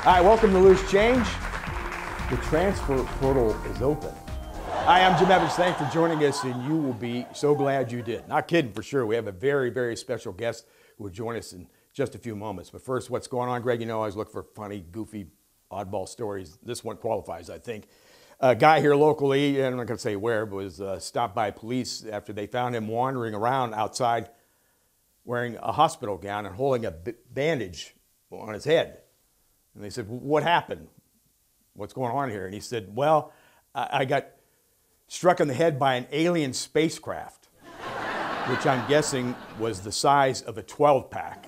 All right, welcome to Loose Change. The transfer portal is open. Hi, I'm Jim Evans. Thanks for joining us, and you will be so glad you did. Not kidding, for sure. We have a very, very special guest who will join us in just a few moments. But first, what's going on, Greg? You know I always look for funny, goofy, oddball stories. This one qualifies, I think. A guy here locally, I'm not going to say where, but was stopped by police after they found him wandering around outside wearing a hospital gown and holding a bandage on his head. And they said, what happened? What's going on here? And he said, well, I got struck in the head by an alien spacecraft, which I'm guessing was the size of a 12-pack.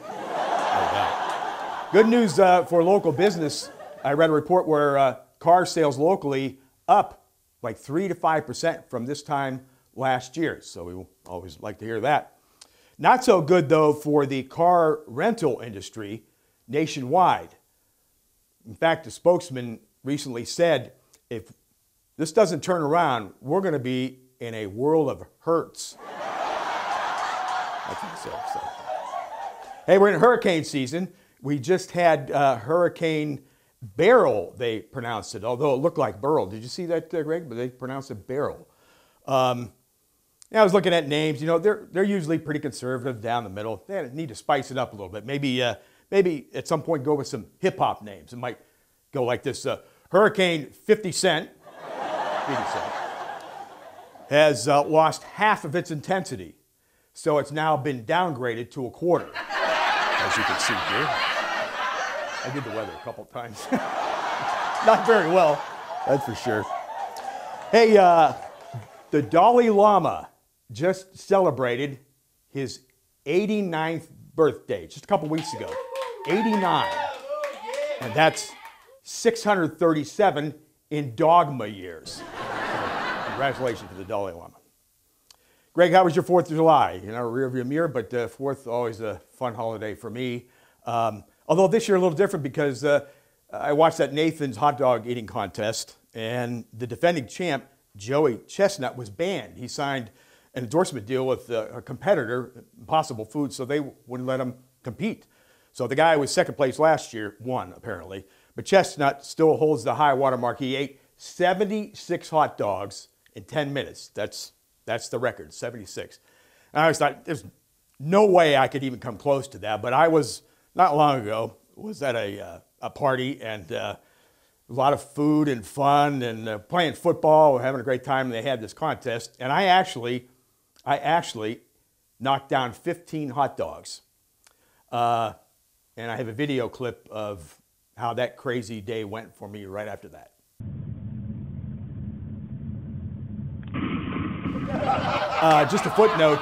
Good news for local business. I read a report where car sales locally up like 3 to 5% from this time last year. So we always like to hear that. Not so good, though, for the car rental industry nationwide. In fact, the spokesman recently said, if this doesn't turn around, we're going to be in a world of hurts. That's what he said. So. Hey, we're in hurricane season. We just had Hurricane Beryl, they pronounced it, although it looked like Burl. Did you see that, Greg? But they pronounced it Beryl. I was looking at names. You know, they're usually pretty conservative down the middle. They need to spice it up a little bit. Maybe at some point go with some hip-hop names. It might go like this. Hurricane 50 Cent has lost half of its intensity. So it's now been downgraded to a quarter, as you can see here. I did the weather a couple times. Not very well, that's for sure. Hey, the Dalai Lama just celebrated his 89th birthday, just a couple weeks ago. 89. And that's 637 in dogma years. So, congratulations to the Dalai Lama. Greg, how was your 4th of July? You know, rearview mirror, but 4th, always a fun holiday for me. Although this year a little different because I watched that Nathan's hot dog eating contest, and the defending champ, Joey Chestnut, was banned. He signed an endorsement deal with a competitor, Impossible Foods, so they wouldn't let him compete. So the guy who was second place last year won, apparently. But Chestnut still holds the high water mark. He ate 76 hot dogs in 10 minutes. That's the record, 76. And I always thought, there's no way I could even come close to that. But I was, not long ago, was at a party, and a lot of food and fun and playing football, having a great time, and they had this contest. And I actually knocked down 15 hot dogs. And I have a video clip of how that crazy day went for me right after that. Just a footnote,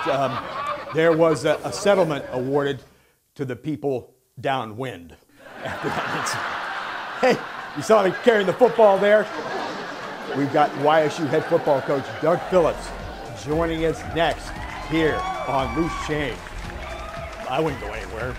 there was a settlement awarded to the people downwind after that incident. Hey, you saw me carrying the football there? We've got YSU head football coach Doug Phillips joining us next here on Loose Change. I wouldn't go anywhere.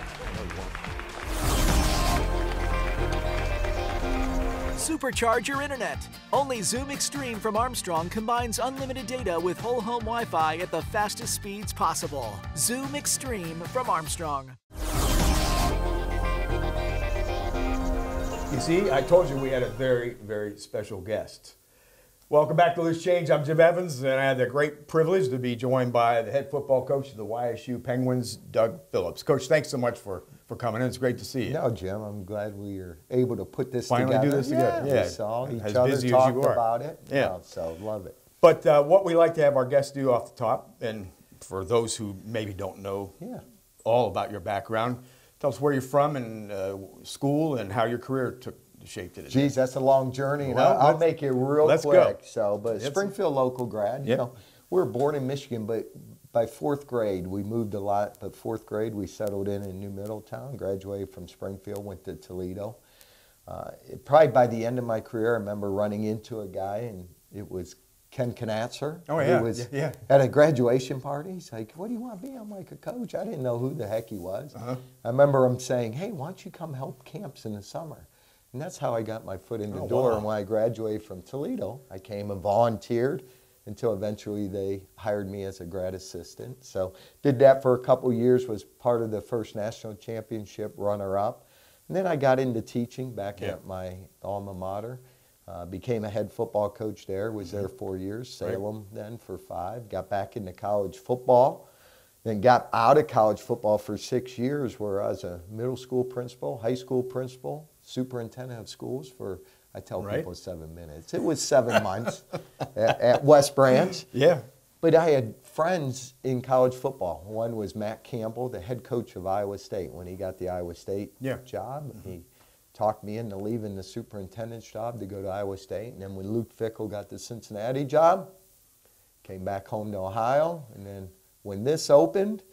Supercharge your internet. Only Zoom Extreme from Armstrong combines unlimited data with whole home Wi-Fi at the fastest speeds possible. Zoom Extreme from Armstrong. You see, I told you we had a very, very special guest. Welcome back to Loose Change. I'm Jim Evans, and I had the great privilege to be joined by the head football coach of the YSU Penguins, Doug Phillips. Coach, thanks so much for coming in. It's great to see you. No, Jim, I'm glad we are able to put this Finally together. do this together. Yeah, we saw each as other busy talk as you are. about it. Yeah. So love it. But what we like to have our guests do off the top, and for those who maybe don't know all about your background, tell us where you're from and school and how your career took shape today. Geez, that's a long journey, and Well, I'll make it real quick. Go. So, but Springfield local grad. You know, we were born in Michigan, but by 4th grade, we moved a lot. But 4th grade, we settled in New Middletown, graduated from Springfield, went to Toledo. Probably by the end of my career, I remember running into a guy, and it was Ken Knatzer. Oh, yeah. Who was at a graduation party. He's like, what do you want to be? I'm like, a coach. I didn't know who the heck he was. I remember him saying, hey, why don't you come help camps in the summer? And that's how I got my foot in the door. Wow. And when I graduated from Toledo, I came and volunteered until eventually they hired me as a grad assistant. So did that for a couple years, was part of the first national championship runner-up. And then I got into teaching back at my alma mater. Became a head football coach there, was there 4 years, Salem then for 5. Got back into college football, then got out of college football for 6 years where I was a middle school principal, high school principal, superintendent of schools for, I tell people 7 minutes. It was 7 months at West Branch. Yeah. But I had friends in college football. One was Matt Campbell, the head coach of Iowa State. When he got the Iowa State job, he talked me into leaving the superintendent's job to go to Iowa State. And then when Luke Fickell got the Cincinnati job, came back home to Ohio. And then when this opened,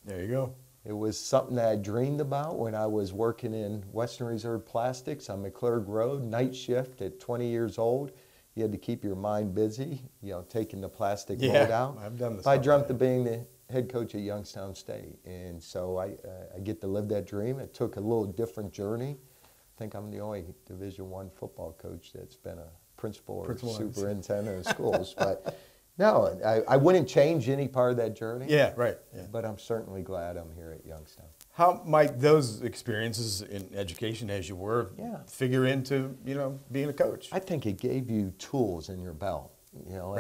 there you go. It was something that I dreamed about when I was working in Western Reserve Plastics on McClurg Road, night shift at 20 years old. You had to keep your mind busy, you know, taking the plastic mold out. I've done this. I dreamt of being the head coach at Youngstown State. And so I get to live that dream. It took a little different journey. I think I'm the only Division I football coach that's been a principal or superintendent of schools. But no, I wouldn't change any part of that journey. Yeah, right. Yeah. But I'm certainly glad I'm here at Youngstown. How might those experiences in education, as you were, figure into, you know, being a coach? I think it gave you tools in your belt. You know,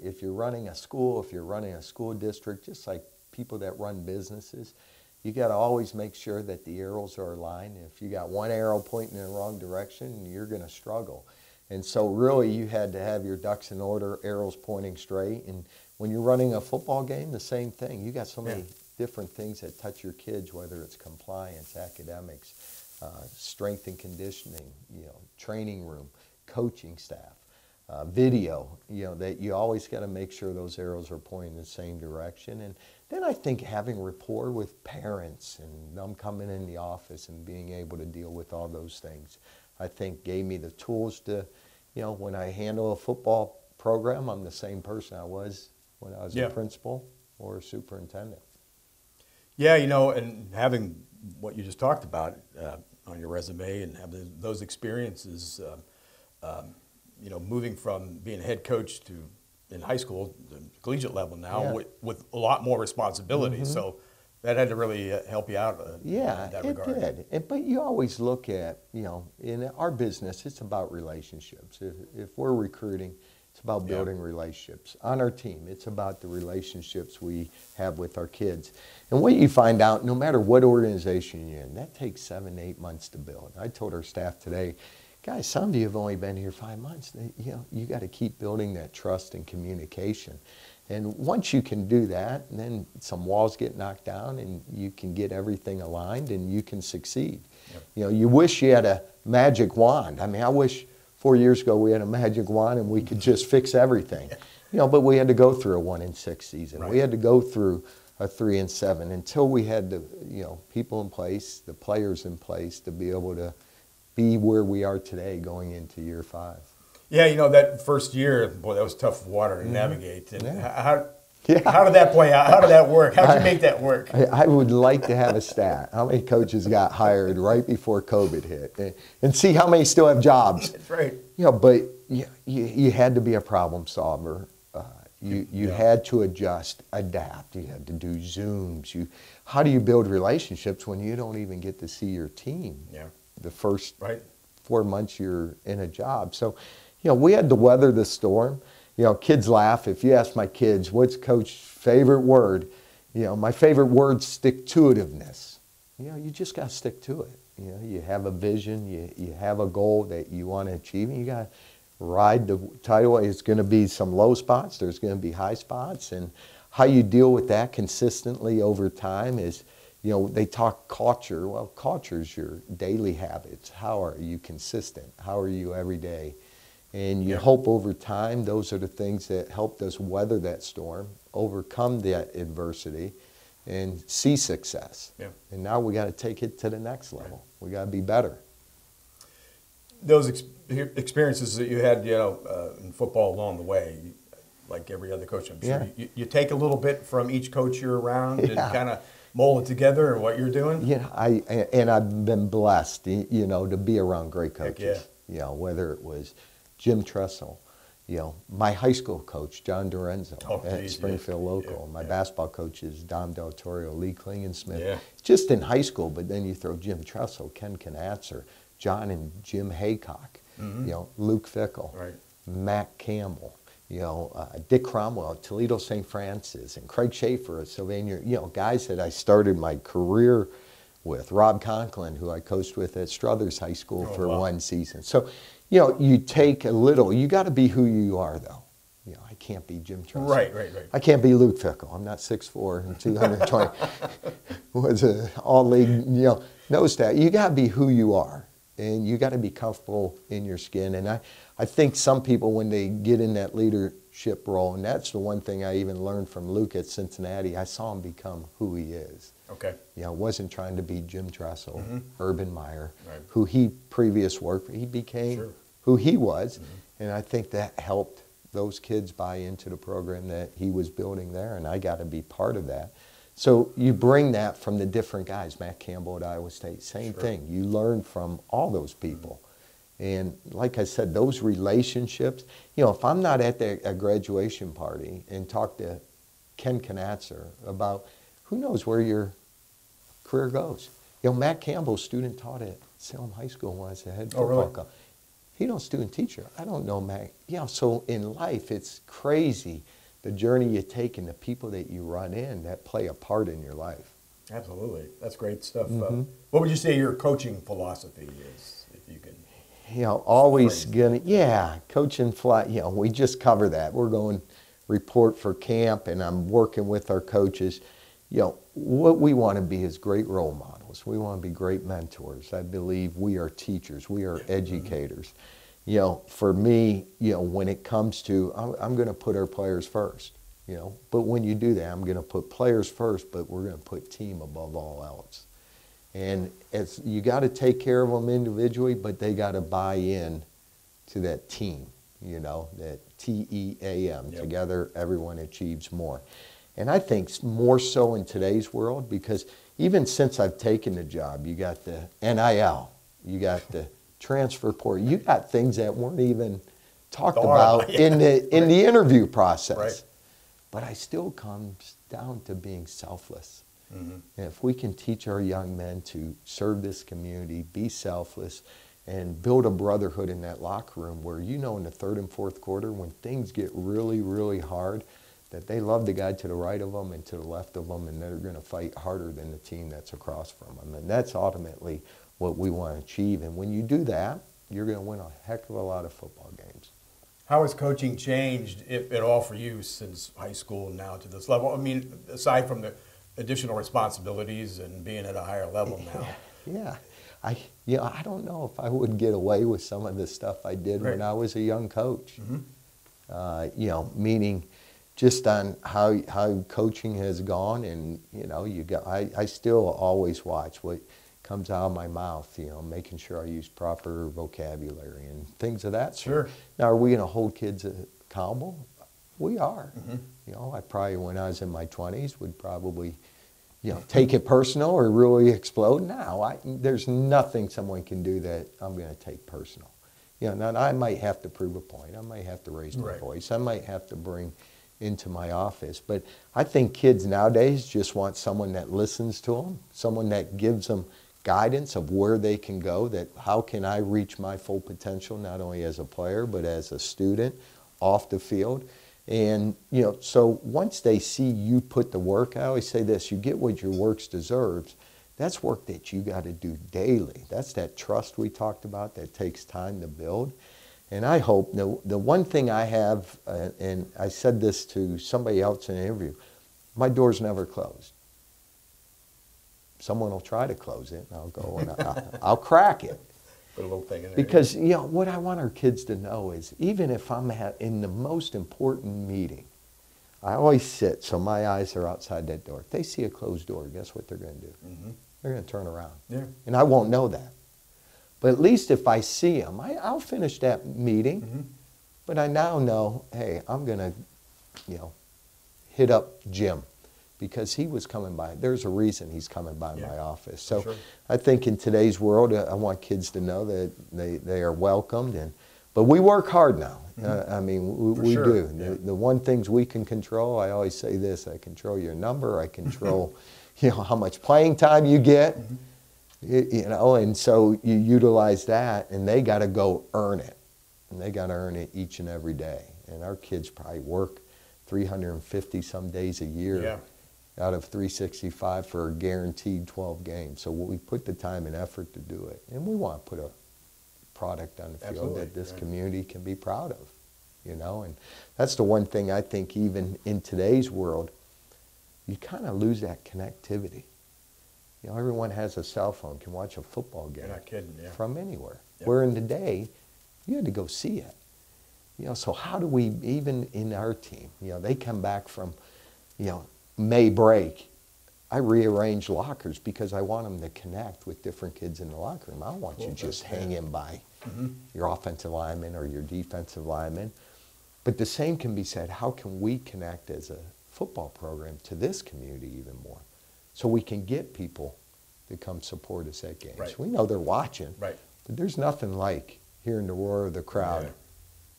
if you're running a school, if you're running a school district, just like people that run businesses, you got to always make sure that the arrows are aligned. If you got one arrow pointing in the wrong direction, you're going to struggle. And so really you had to have your ducks in order, arrows pointing straight. And when you're running a football game, the same thing. You got so many different things that touch your kids, whether it's compliance, academics, strength and conditioning, you know, training room, coaching staff, video, you know, that you always got to make sure those arrows are pointing in the same direction. And then I think having rapport with parents and them coming in the office and being able to deal with all those things, I think gave me the tools to, you know, when I handle a football program, I'm the same person I was when I was a principal or a superintendent. Yeah, you know, and having what you just talked about on your resume and having those experiences, you know, moving from being a head coach to in high school, the collegiate level now, with a lot more responsibility. So that had to really help you out in that regard. It did. But you always look at, you know, in our business, it's about relationships. If we're recruiting, it's about building relationships. On our team, it's about the relationships we have with our kids. And what you find out, no matter what organization you're in, that takes 7 to 8 months to build. I told our staff today, guys, some of you have only been here 5 months. You know, you got to keep building that trust and communication. And once you can do that, then some walls get knocked down and you can get everything aligned and you can succeed. You know, you wish you had a magic wand. I mean, I wish 4 years ago we had a magic wand and we could just fix everything. You know, but we had to go through a 1-6 season. We had to go through a 3-7 until we had the, you know, people in place, the players in place to be able to be where we are today going into year 5. Yeah, you know, that first year, boy, that was tough water to navigate. And how did that play out? How did that work? How did you make that work? I would like to have a stat. How many coaches got hired right before COVID hit? And see how many still have jobs. That's right. You know, but you had to be a problem solver. You had to adjust, adapt. You had to do Zooms. How do you build relationships when you don't even get to see your team the first 4 months you're in a job? So, you know, we had to weather the storm. You know, kids laugh. If you ask my kids, what's Coach's favorite word? You know, my favorite word's stick-to-itiveness. You know, you just got to stick to it. You know, you have a vision, you have a goal that you want to achieve, and you got to ride the tidal. It's going to be some low spots. There's going to be high spots. And how you deal with that consistently over time is, you know, they talk culture. Well, culture is your daily habits. How are you consistent? How are you every day? And you hope over time those are the things that helped us weather that storm, overcome that adversity, and see success. And now we got to take it to the next level. We got to be better. Those experiences that you had, you know, in football along the way, like every other coach, I'm sure, you take a little bit from each coach you're around and kind of mold it together, or what you're doing. Yeah, I've been blessed, you know, to be around great coaches. You know, whether it was Jim Tressel, You know, my high school coach, John Dorenzo at geez, Springfield Local. yeah, My yeah. basketball coach is Dom Del Torrio, Lee Klingensmith. Yeah. Just in high school, but then you throw Jim Tressel, Ken Knatzer, John and Jim Haycock, you know, Luke Fickle, Right. Matt Campbell, you know, Dick Cromwell at Toledo St. Francis, and Craig Schaefer at Sylvania, you know, guys that I started my career with. Rob Conklin, who I coached with at Struthers High School for wow. one season. So, you know, you take a little, you got to be who you are, though. You know, I can't be Jim Tressel. Right. I can't be Luke Fickle. I'm not 6'4" and 220. Was an all-league, you know, knows that. You got to be who you are, and you got to be comfortable in your skin. And I think some people, when they get in that leadership role, and that's the one thing I even learned from Luke at Cincinnati, I saw him become who he is. Okay. You know, wasn't trying to be Jim Tressel, Urban Meyer, Right. who he previous worked for. He became Sure. who he was, and I think that helped those kids buy into the program that he was building there, and I got to be part of that. So you bring that from the different guys. Matt Campbell at Iowa State, same thing. You learn from all those people. And like I said, those relationships, you know, if I'm not at a graduation party and talk to Ken Knatzer about who knows where your career goes. You know, Matt Campbell, student taught at Salem High School when I was the head football really? coach. He don't student teacher. I don't know Matt. You know, so in life, it's crazy the journey you take and the people that you run in that play a part in your life. Absolutely. That's great stuff. What would you say your coaching philosophy is, if you can? You know, always Phrase. coaching fly, you know, we just cover that. We're going report for camp, and I'm working with our coaches. You know, what we want to be is great role models. We want to be great mentors. I believe we are teachers. We are educators. You know, for me, you know, when it comes to, I'm going to put our players first, you know. But when you do that, I'm going to put players first, but we're going to put team above all else. And you got to take care of them individually, but they got to buy in to that team, you know, that TEAM. Yep. Together, everyone achieves more. And I think more so in today's world, because even since I've taken the job, you got the NIL, you got the transfer portal, you got things that weren't even talked about in the interview process. Right. But I still comes down to being selfless. And if we can teach our young men to serve this community, be selfless, and build a brotherhood in that locker room where, you know, in the third and fourth quarter, when things get really, really hard, that they love the guy to the right of them and to the left of them, and they're going to fight harder than the team that's across from them. And that's ultimately what we want to achieve. And when you do that, you're going to win a heck of a lot of football games. How has coaching changed, if at all, for you since high school now to this level? I mean, aside from the additional responsibilities and being at a higher level now. Yeah. I don't know if I would get away with some of the stuff I did when I was a young coach. You know, meaning just on how coaching has gone, and, you know, I still always watch what comes out of my mouth, you know, making sure I use proper vocabulary and things of that sort. Sure. Now, are we going to hold kids accountable? We are. You know, I probably, when I was in my 20s, would probably, you know, take it personal or really explode. Now, there's nothing someone can do that I'm going to take personal. You know, now I might have to prove a point. I might have to raise my voice. I might have to bring into my office. But I think kids nowadays just want someone that listens to them, someone that gives them guidance of where they can go, that how can I reach my full potential, not only as a player, but as a student off the field. And, you know, so once they see you put the work, I always say this, you get what your work deserves. That's work that you got to do daily. That's that trust we talked about that takes time to build. And I hope, the one thing I have, and I said this to somebody else in an interview, my door's never closed. Someone will try to close it, and I'll go and I'll crack it. Put a little thing in there. Because, you know, what I want our kids to know is, even if I'm in the most important meeting, I always sit so my eyes are outside that door. If they see a closed door, guess what they're going to do? They're going to turn around. Yeah. And I won't know that. But at least if I see them, I'll finish that meeting. But I now know, hey, I'm going to, you know, hit up Jim, because he was coming by. There's a reason he's coming by my office. So I think in today's world, I want kids to know that they are welcomed, and But we work hard now. I mean, we sure. do. The one things we can control, I always say this, I control your number, I control how much playing time you get, and so you utilize that, and they got to go earn it. And they got to earn it each and every day. And our kids probably work 350 some days a year out of 365 for a guaranteed 12 games. So we put the time and effort to do it. And we want to put a product on the field that this community can be proud of, and that's the one thing I think even in today's world, you kind of lose that connectivity. Everyone has a cell phone, can watch a football game. You're not kidding, from anywhere. Where in the day, you had to go see it. So how do we, even in our team, they come back from, May break. I rearrange lockers because I want them to connect with different kids in the locker room. I don't want you just hanging by your offensive lineman or your defensive lineman. But the same can be said, how can we connect as a football program to this community even more? So we can get people to come support us at games. Right. We know they're watching, Right. but there's nothing like hearing the roar of the crowd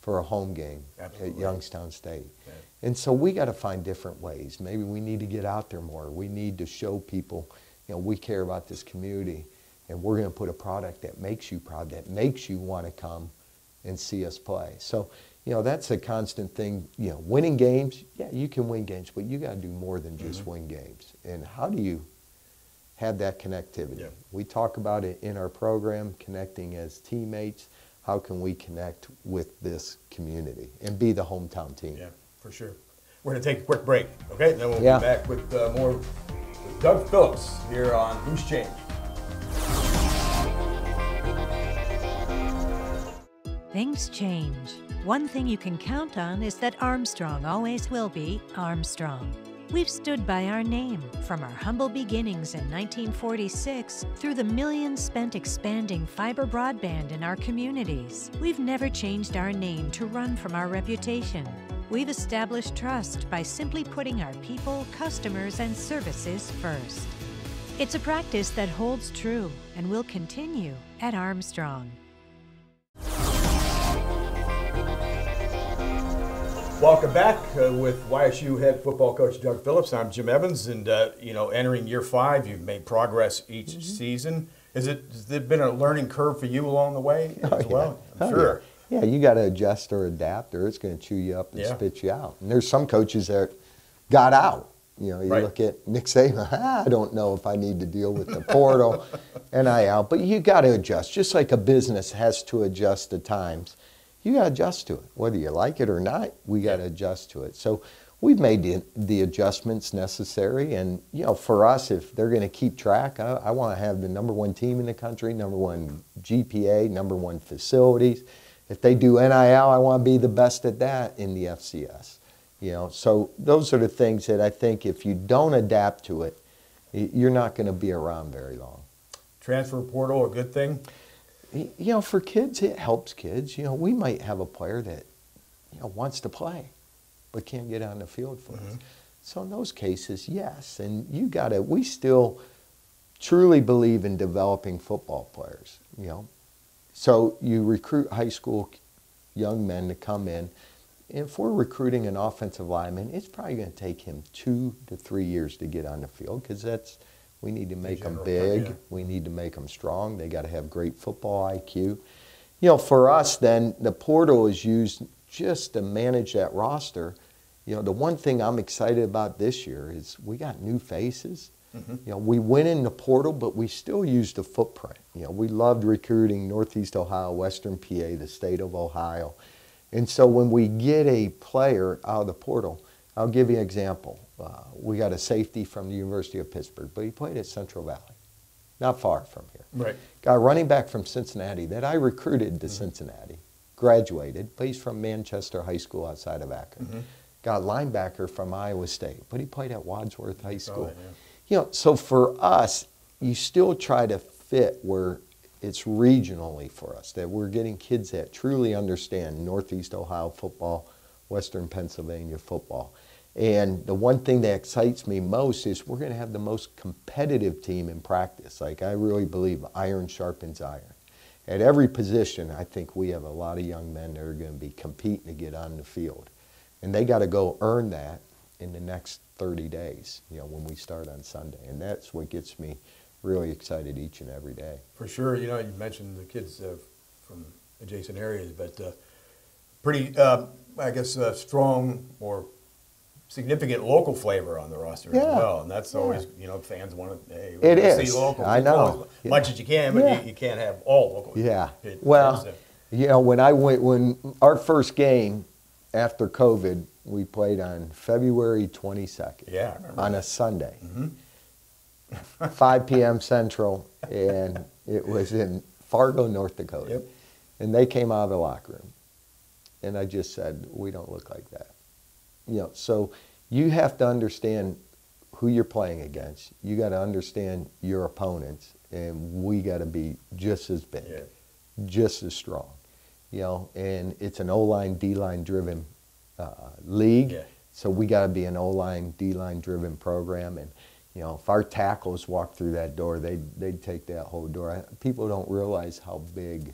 for a home game at Youngstown State. Yeah. And so we got to find different ways. Maybe we need to get out there more. We need to show people, we care about this community, and we're going to put a product that makes you proud, that makes you want to come and see us play. So, that's a constant thing. Winning games, you can win games, but you got to do more than just win games. And how do you have that connectivity? Yeah. We talk about it in our program, connecting as teammates. How can we connect with this community and be the hometown team? Yeah, for sure. We're going to take a quick break, okay? And then we'll be back with more with Doug Phillips here on Loose Change. Things change. One thing you can count on is that Armstrong always will be Armstrong. We've stood by our name, from our humble beginnings in 1946 through the millions spent expanding fiber broadband in our communities. We've never changed our name to run from our reputation. We've established trust by simply putting our people, customers, and services first. It's a practice that holds true and will continue at Armstrong. Welcome back with YSU head football coach Doug Phillips. I'm Jim Evans, and entering year 5, you've made progress each season. Has there been a learning curve for you along the way as well? I'm sure. Yeah, you got to adjust or adapt, or it's going to chew you up and spit you out. And there's some coaches that got out. You look at Nick Saban. I don't know if I need to deal with the portal, NIL, but you got to adjust. Just like a business has to adjust to times. You got to adjust to it. Whether you like it or not, we got to adjust to it. So we've made the adjustments necessary. And, for us, if they're going to keep track, I want to have the #1 team in the country, #1 GPA, #1 facilities. If they do NIL, I want to be the best at that in the FCS. So those are the things that I think if you don't adapt to it, you're not going to be around very long. Transfer portal, a good thing? For kids, it helps kids. We might have a player that, wants to play, but can't get on the field for us. So in those cases, yes. And we still truly believe in developing football players, So you recruit high school young men to come in. And if we're recruiting an offensive lineman, it's probably going to take him 2 to 3 years to get on the field because we need to make them big. We need to make them strong. They got to have great football IQ. For us, then, the portal is used just to manage that roster. The one thing I'm excited about this year is we got new faces. We went in the portal, but we still used the footprint. We loved recruiting Northeast Ohio, Western PA, the state of Ohio. And so when we get a player out of the portal, I'll give you an example. We got a safety from the University of Pittsburgh, but he played at Central Valley, not far from here. Right. Got a running back from Cincinnati that I recruited to Cincinnati, graduated, but he's from Manchester High School outside of Akron. Got a linebacker from Iowa State, but he played at Wadsworth High School. So for us, you still try to fit where it's regionally for us, that we're getting kids that truly understand Northeast Ohio football, Western Pennsylvania football. And the one thing that excites me most is we're going to have the most competitive team in practice. Like, I really believe iron sharpens iron. at every position, I think we have a lot of young men that are going to be competing to get on the field. And they got to go earn that in the next 30 days, when we start on Sunday. And that's what gets me really excited each and every day. For sure. You mentioned the kids from adjacent areas, but pretty, I guess, strong or significant local flavor on the roster as well. And that's always, fans want to, hey, it is. See local. I know. As much as you can, but you can't have all local. Yeah. Well, when our first game after COVID, we played on February 22nd. Yeah, I remember on that. A Sunday. 5 p.m. Central, and it was in Fargo, North Dakota. Yep. And they came out of the locker room. And I just said, we don't look like that. So you have to understand who you're playing against. You got to understand your opponents, and we got to be just as big, just as strong. And it's an O-line, D-line driven league. Yeah. So we got to be an O-line, D-line driven program. And, if our tackles walk through that door, they'd take that whole door. People don't realize how big,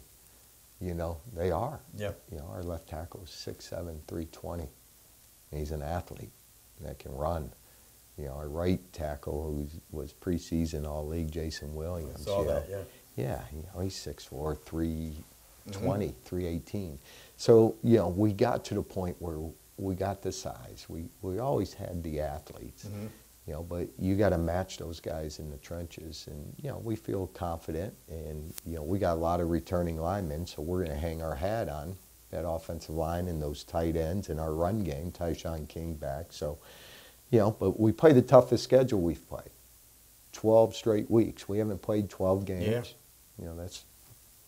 they are. Yeah. Our left tackle is 6'7", 320. And he's an athlete that can run. Our right tackle, who was preseason All-League, Jason Williams. I saw that, yeah. Yeah, he's 6'4", 320, 318. So, we got to the point where we got the size. We always had the athletes. But you got to match those guys in the trenches. And, we feel confident. And, we got a lot of returning linemen, so we're going to hang our hat on that offensive line and those tight ends in our run game, Tyshawn King back. So, but we play the toughest schedule we've played. 12 straight weeks. We haven't played 12 games. Yeah. That's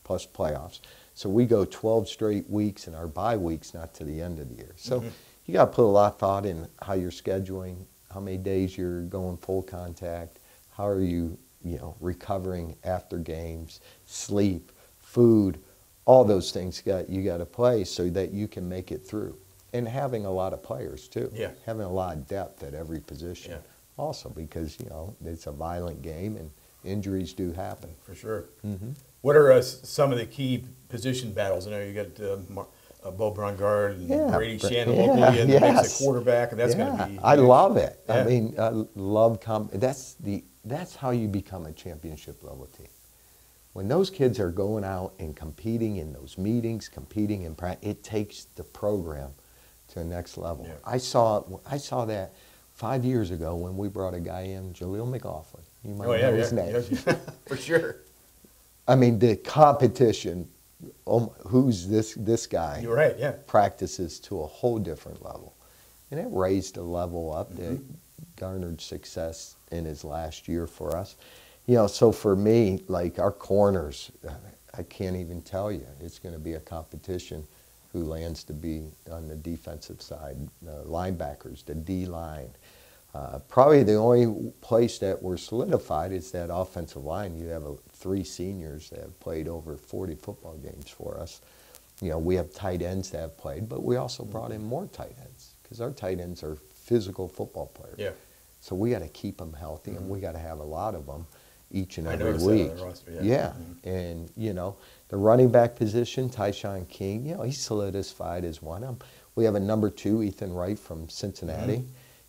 plus playoffs. So we go 12 straight weeks, and our bye week's not to the end of the year. So you got to put a lot of thought in how you're scheduling, how many days you're going full contact, how are you, recovering after games, sleep, food, all those things you got to play so that you can make it through. And having a lot of players too. Yeah. Having a lot of depth at every position. Yeah. Also because, it's a violent game and injuries do happen. For sure. What are some of the key position battles? I know you got Bo Brungard and Brady Shannon locally, and makes a quarterback, and that's going to be huge. I love it. Yeah. I mean, I love that's how you become a championship level team. When those kids are going out and competing in those meetings, competing in practice, it takes the program to the next level. Yeah. I saw that 5 years ago when we brought a guy in, Jaleel McLaughlin. You might know his name. Yeah. For sure. I mean, the competition, who's this guy? You're right, yeah. Practices to a whole different level. And it raised a level up that garnered success in his last year for us. So for me, like our corners, I can't even tell you. It's going to be a competition who lands to be on the defensive side. Linebackers, the D-line. Probably the only place that we're solidified is that offensive line. You have 3 seniors that have played over 40 football games for us. We have tight ends that have played, but we also brought in more tight ends because our tight ends are physical football players. Yeah. So we got to keep them healthy, and we got to have a lot of them each and every week. Roster, And the running back position, Tyshawn King, he's solidified as one of them. We have a number 2, Ethan Wright from Cincinnati.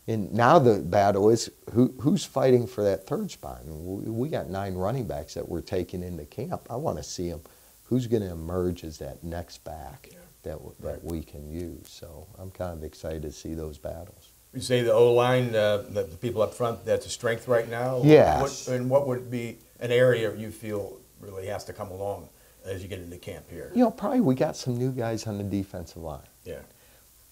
And now the battle is who's fighting for that third spot. And we got 9 running backs that we're taking into camp. I want to see them. Who's going to emerge as that next back that we can use? So I'm kind of excited to see those battles. You say the O-line, the people up front, that's a strength right now? Yes. What would be an area you feel really has to come along as you get into camp here? Probably we got some new guys on the defensive line. Yeah.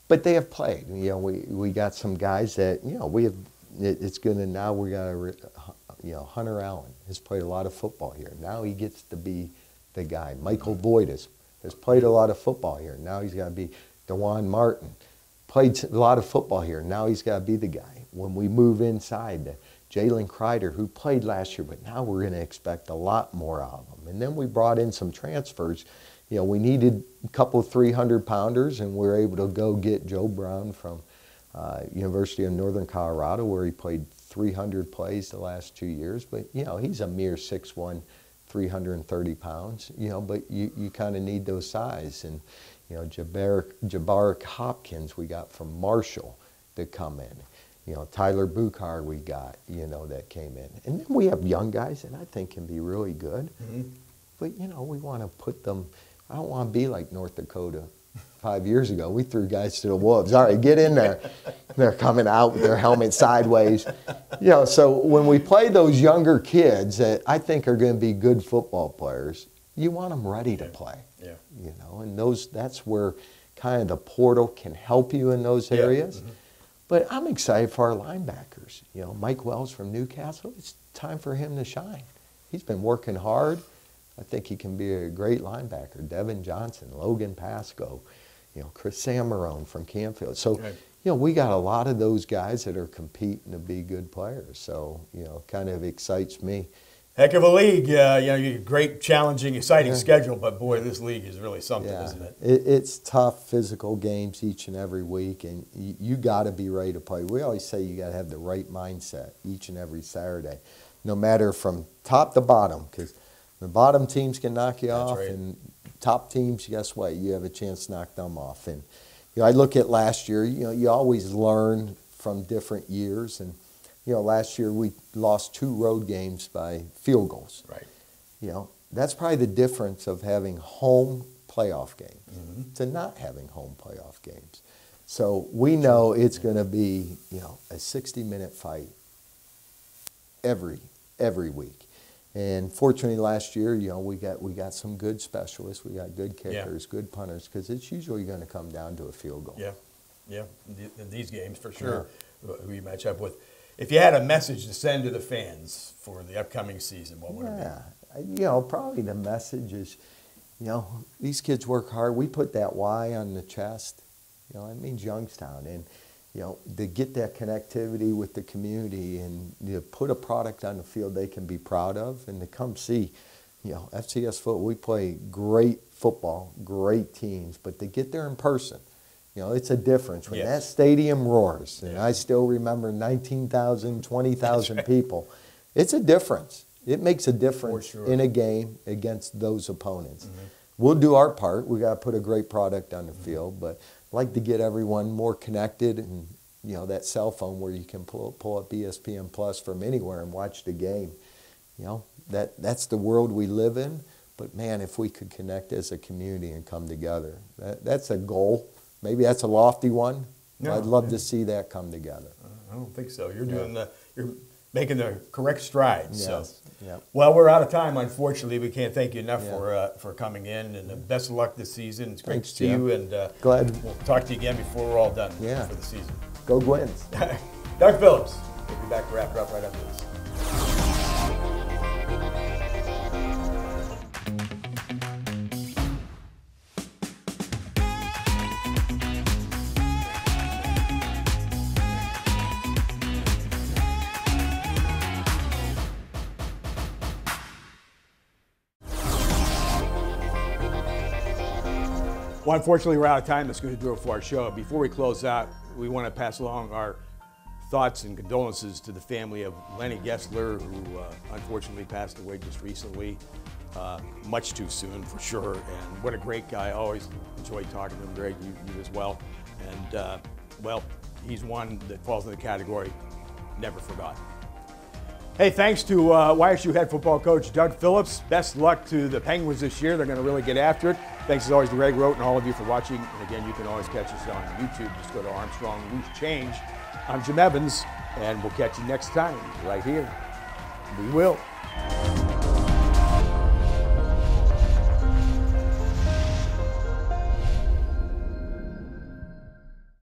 But they have played. We got some guys that, we have, it's good, and now we got Hunter Allen has played a lot of football here. Now he gets to be the guy. Michael Boyd has played a lot of football here. Now he's got to be DeJuan Martin. Played a lot of football here. Now he's got to be the guy. When we move inside, Jalen Kreider, who played last year, but now we're going to expect a lot more out of him. And then we brought in some transfers. We needed a couple of 300-pounders, and we were able to go get Joe Brown from University of Northern Colorado, where he played 300 plays the last 2 years. But, he's a mere 6'1", 330 pounds, you know, but you kind of need those size. And, you know, Jabaric Hopkins we got from Marshall to come in. You know, Tyler Buchar we got, you know, that came in. And then we have young guys that I think can be really good. But, you know, we want to put them, I don't want to be like North Dakota 5 years ago. We threw guys to the wolves. All right, get in there. They're coming out with their helmet sideways. You know, so when we play those younger kids that I think are going to be good football players, you want them ready to play. Yeah. You know, and that's where kind of the portal can help you in those areas. But I'm excited for our linebackers. You know, Mike Wells from Newcastle, it's time for him to shine. He's been working hard. I think he can be a great linebacker. Devin Johnson, Logan Pascoe, you know, Chris Samarone from Canfield. So, you know, we got a lot of those guys that are competing to be good players. So, you know, kind of excites me. Heck of a league. You know, great, challenging, exciting schedule, but boy, this league is really something, isn't it? It's tough, physical games each and every week, and you got to be ready to play. We always say you got to have the right mindset each and every Saturday, no matter from top to bottom, because the bottom teams can knock you off, and top teams, guess what? You have a chance to knock them off. And you know, I look at last year. You know, you always learn from different years, and you know, last year we lost 2 road games by field goals. Right. You know, that's probably the difference of having home playoff games to not having home playoff games. So we know it's going to be, you know, a 60-minute fight every week. And fortunately, last year, you know, we got some good specialists, we got good kickers, good punters, because it's usually going to come down to a field goal. Yeah, in these games for sure, who you match up with. If you had a message to send to the fans for the upcoming season, what would it be? You know, probably the message is, you know, these kids work hard. We put that Y on the chest. You know, it means Youngstown, and you know, to get that connectivity with the community and to put a product on the field they can be proud of, and to come see, you know, FCS football, we play great football, great teams, but to get there in person, you know, it's a difference. When that stadium roars, and I still remember 19,000, 20,000 people, it's a difference. It makes a difference in a game against those opponents. We'll do our part. We got to put a great product on the field, but I'd like to get everyone more connected, and you know, that cell phone where you can pull up ESPN Plus from anywhere and watch the game. You know, that's the world we live in. But man, if we could connect as a community and come together, that's a goal. Maybe that's a lofty one. No, I'd love to see that come together. I don't think so. You're doing you're making the correct strides. Yes. So. Well, we're out of time, unfortunately. We can't thank you enough for coming in, and best of luck this season. It's great to see you, and glad we'll talk to you again before we're all done for the season. Go Gwins. Doug Phillips. We'll be back to wrap it up right after this. Well, unfortunately, we're out of time. That's going to do it for our show. Before we close out, we want to pass along our thoughts and condolences to the family of Lenny Gessler, who unfortunately passed away just recently, much too soon for sure. And what a great guy. I always enjoyed talking to him, Greg, you as well. And, well, he's one that falls in the category never forgotten. Hey, thanks to YSU head football coach Doug Phillips. Best luck to the Penguins this year. They're going to really get after it. Thanks as always to Greg Rote and all of you for watching. And again, you can always catch us on YouTube. Just go to Armstrong Loose Change. I'm Jim Evans, and we'll catch you next time right here. We will.